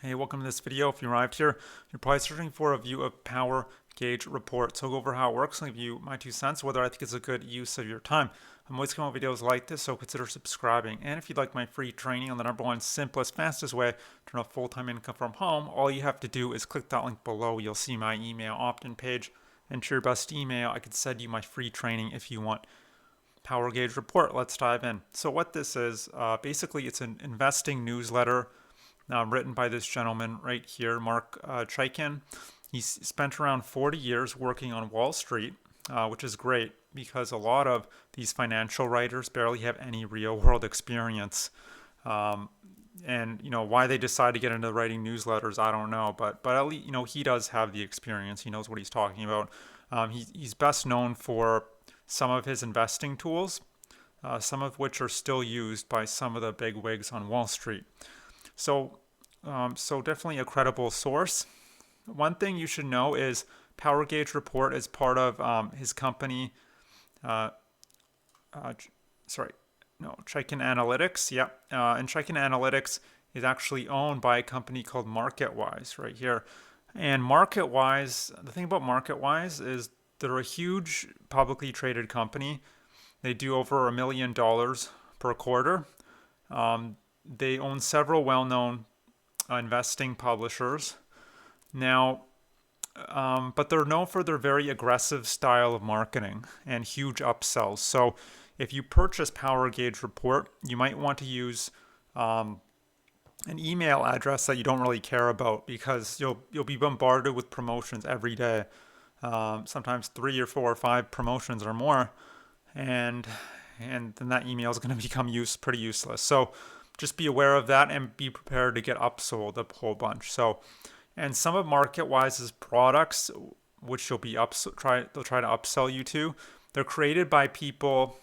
Hey, welcome to this video. If you arrived here, you're probably searching for a view of Power Gauge report. So I'll go over how it works and give you my 2 cents, whether I think it's a good use of your time. I'm always coming out with videos like this, so consider subscribing. And if you'd like my free training on the number one, simplest, fastest way to turn a full-time income from home, all you have to do is click that link below. You'll see my email opt-in page. Enter your best email. I could send you my free training if you want. Power Gauge report. Let's dive in. So what this is, basically it's an investing newsletter written by this gentleman right here, Mark Chaikin. He's spent around 40 years working on Wall Street, which is great because a lot of these financial writers barely have any real world experience. And why they decide to get into writing newsletters, I don't know. But at least he does have the experience. He knows what he's talking about. He's best known for some of his investing tools, some of which are still used by some of the big wigs on Wall Street. So definitely a credible source. One thing you should know is Power Gauge Report is part of his company. Chaikin Analytics. Yeah, and Chaikin Analytics is actually owned by a company called MarketWise right here. And MarketWise, the thing about MarketWise is they're a huge publicly traded company. They do over $1 million per quarter. They own several well-known investing publishers. Now, but they're known for their very aggressive style of marketing and huge upsells. So if you purchase Power Gauge Report, you might want to use an email address that you don't really care about because you'll be bombarded with promotions every day. Sometimes 3 or 4 or 5 promotions or more, and then that email is going to become pretty useless. So just be aware of that and be prepared to get upsold a whole bunch. So, and some of MarketWise's products, which they'll try to upsell you to, they're created by people,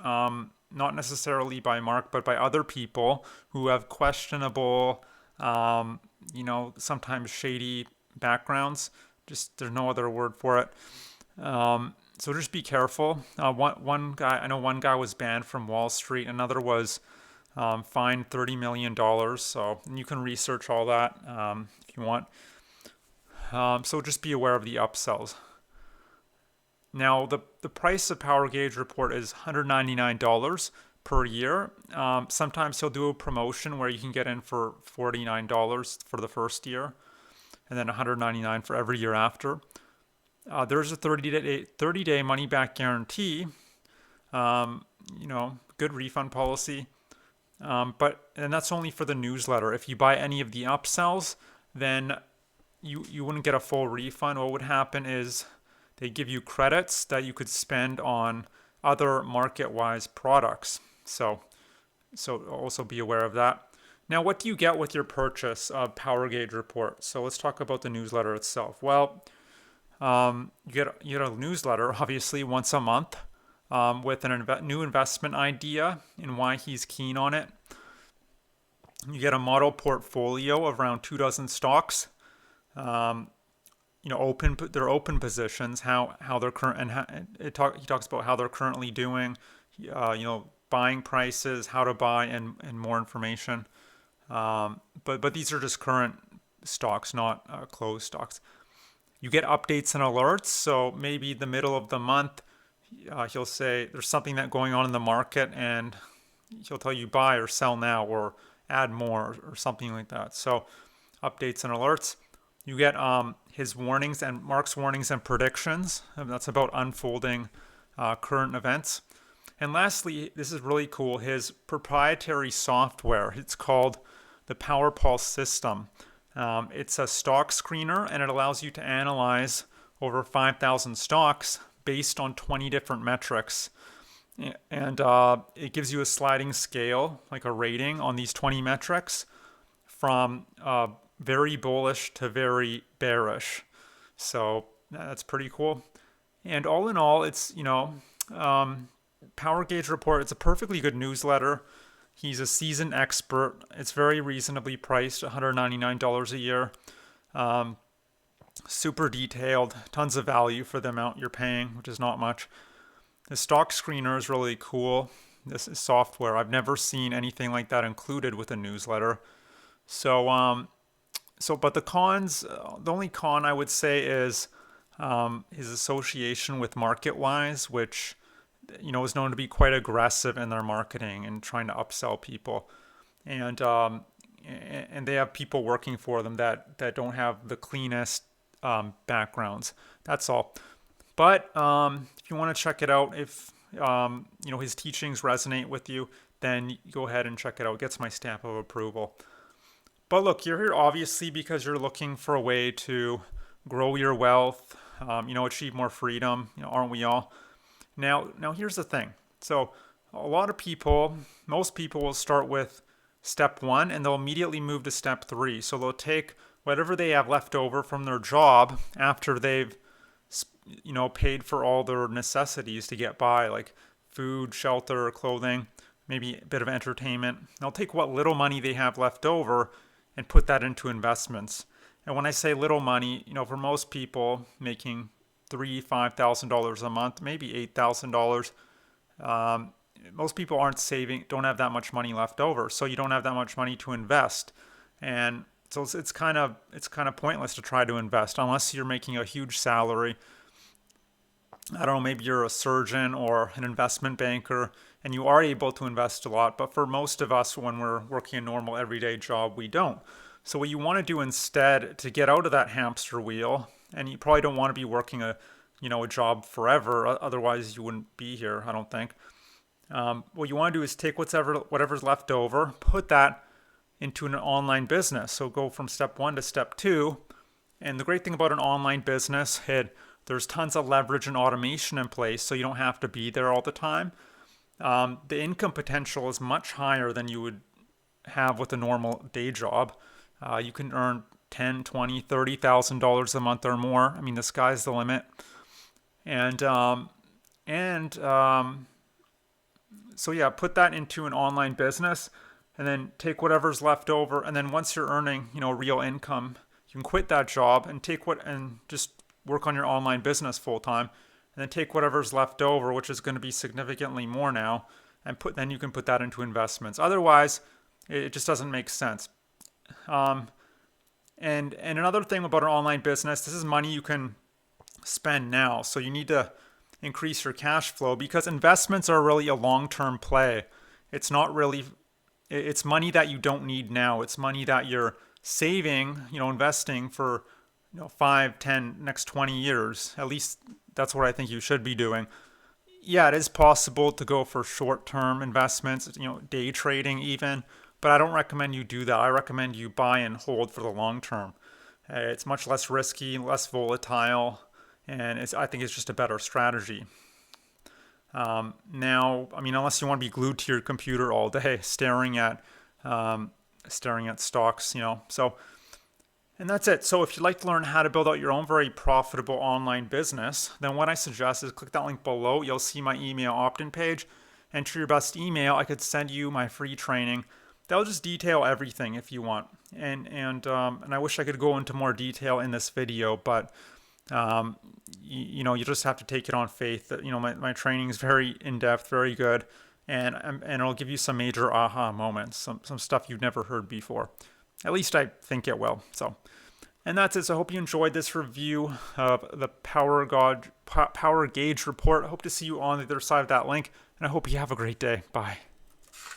not necessarily by Mark, but by other people who have questionable, sometimes shady backgrounds. Just there's no other word for it. So just be careful. One guy was banned from Wall Street. Another was fined $30 million. So you can research all that if you want. So just be aware of the upsells. Now, the price of Power Gauge Report is $199 per year. Sometimes he'll do a promotion where you can get in for $49 for the first year and then $199 for every year after. There's a 30-day money-back guarantee. Good refund policy. And that's only for the newsletter. If you buy any of the upsells, then you wouldn't get a full refund. What would happen is they give you credits that you could spend on other MarketWise products. So also be aware of that. Now, what do you get with your purchase of Power Gauge Report? So let's talk about the newsletter itself. Well, you get a newsletter, obviously, once a month. With a new investment idea and why he's keen on it. You get a model portfolio of around 2 dozen stocks. They're open positions, how they're current, and he talks about how they're currently doing. Buying prices, how to buy, and more information. But these are just current stocks, not closed stocks. You get updates and alerts. So maybe the middle of the month, he'll say there's something that going on in the market, and he'll tell you buy or sell now or add more or something like that. So updates and alerts. You get his warnings and Mark's warnings and predictions. And that's about unfolding current events. And lastly, this is really cool, his proprietary software. It's called the PowerPulse system. It's a stock screener, and it allows you to analyze over 5,000 stocks based on 20 different metrics. And it gives you a sliding scale, like a rating on these 20 metrics from very bullish to very bearish. So that's pretty cool. And all in all, it's, Power Gauge Report, it's a perfectly good newsletter. He's a seasoned expert. It's very reasonably priced, $199 a year. Super detailed, tons of value for the amount you're paying, which is not much. The stock screener is really cool. This is software. I've never seen anything like that included with a newsletter. So but the cons, the only con I would say is his association with MarketWise, which is known to be quite aggressive in their marketing and trying to upsell people, and they have people working for them that don't have the cleanest backgrounds. That's all. But if you want to check it out, if his teachings resonate with you, then go ahead and check it out. It gets my stamp of approval. But look, you're here obviously because you're looking for a way to grow your wealth, achieve more freedom. Aren't we all? Now here's the thing. So a lot of people, most people will start with step 1 and they'll immediately move to step 3. So they'll take whatever they have left over from their job after they've paid for all their necessities to get by, like food, shelter, clothing, maybe a bit of entertainment. They'll take what little money they have left over and put that into investments. And when I say little money, for most people making $3,000-$5,000 a month, maybe $8,000, most people aren't saving, don't have that much money left over, so you don't have that much money to invest, and so it's kind of pointless to try to invest unless you're making a huge salary. I don't know, maybe you're a surgeon or an investment banker and you are able to invest a lot, but for most of us, when we're working a normal everyday job, we don't. So what you want to do instead to get out of that hamster wheel, and you probably don't want to be working a job forever, otherwise you wouldn't be here, I don't think. What you want to do is take whatever's left over, put that into an online business. So go from step 1 to step 2. And the great thing about an online business, there's tons of leverage and automation in place, so you don't have to be there all the time. The income potential is much higher than you would have with a normal day job. You can earn $10,000, $20,000, $30,000 a month or more. I mean, the sky's the limit. So yeah, put that into an online business, and then take whatever's left over. And then once you're earning, real income, you can quit that job and and just work on your online business full time. And then take whatever's left over, which is going to be significantly more now, and then you can put that into investments. Otherwise, it just doesn't make sense. And another thing about an online business, this is money you can spend now. So you need to increase your cash flow, because investments are really a long-term play. It's money that you don't need now. It's money that you're saving, investing for 5, 10, next 20 years. At least that's what I think you should be doing. Yeah, it is possible to go for short-term investments, day trading even, but I don't recommend you do that. I recommend you buy and hold for the long term. It's much less risky, less volatile, and I think it's just a better strategy. Now, I mean, unless you want to be glued to your computer all day, staring at stocks, so. And that's it. So if you'd like to learn how to build out your own very profitable online business, then what I suggest is click that link below. You'll see my email opt-in page. Enter your best email. I could send you my free training. That'll just detail everything if you want. And I wish I could go into more detail in this video, but you just have to take it on faith that my training is very in-depth, very good, and it'll give you some major aha moments, some stuff you've never heard before. At least I think it will. So, and that's it. So I hope you enjoyed this review of the Power Gauge report. I hope to see you on the other side of that link, and I hope you have a great day. Bye.